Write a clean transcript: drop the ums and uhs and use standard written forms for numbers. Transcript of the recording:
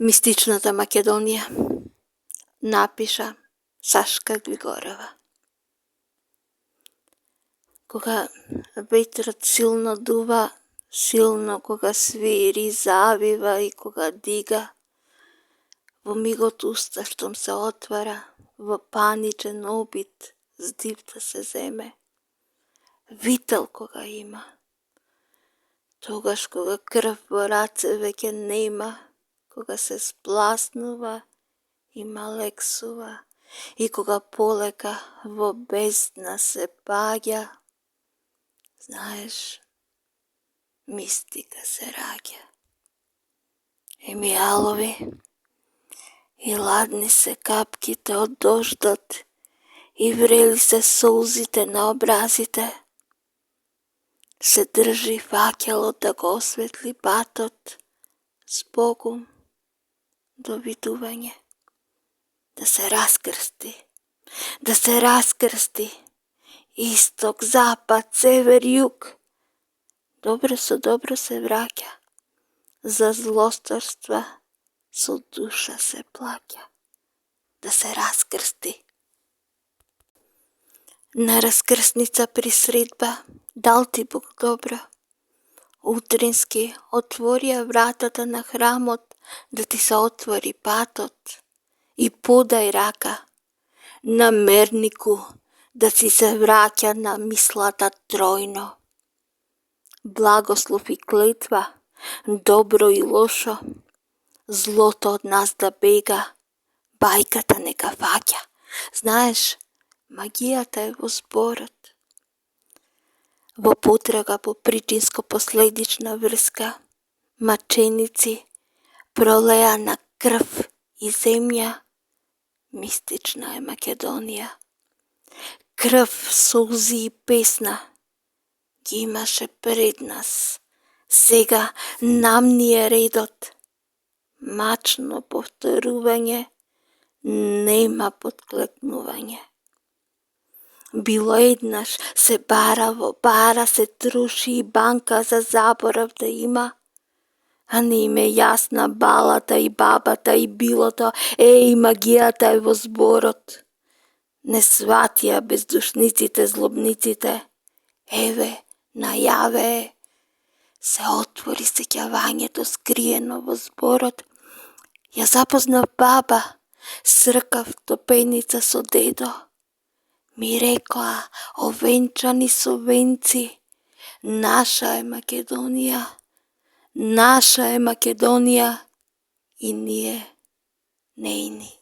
Мистичната Македонија. Напиша Сашка Григорова. Кога ветрот силно дува, силно кога свири, завива и кога дига, во мигот уста штом се отвара, во паничен обид здив да се земе, вител кога има, тогаш кога крв во раце веќе нема, кога се спласнува и малексува, и кога полека во бездна се паѓа, знаеш, мистика се раѓа. Емијалови и ладни се капките од дождот и врели се солзите на образите. Се држи факелот да го осветли патот, збогум, довидување. Да се раскрсти, да се раскрсти, исток, запад, север, југ. Добро со добро се враќа, за злосторства со душа се плаќа. Да се раскрсти. На раскрсница при средба, дал ти Бог добро. Утрински отворија вратата на храмот, да ти се отвори патот. И подај рака на мернику, да си се враќа на мислата тројно. Благослов и клетва, добро и лошо, злото од нас да бега, бајката нека фаќа. Знаеш, магијата е во зборот. Во потрага по причинско-последична врска, маченици пролеа на крв и земја, мистична е Македонија. Крв, солзи и песна ги имаше пред нас. Сега нам ни е редот. Мачно повторување, нема подклекнување. Било еднаш, се бара во бара, се троши и банка за заборав да има. А не им е јасна балата и бабата и билото, магијата е во зборот. Не сватија бездушниците, злобниците, еве, најаве е. Се отвори сеќавањето скриено во зборот. Ја запознав баба, сркав топеница со дедо. Ми рекоа, овенчани со венци, наша е Македонија, наша е Македонија и ние нејни.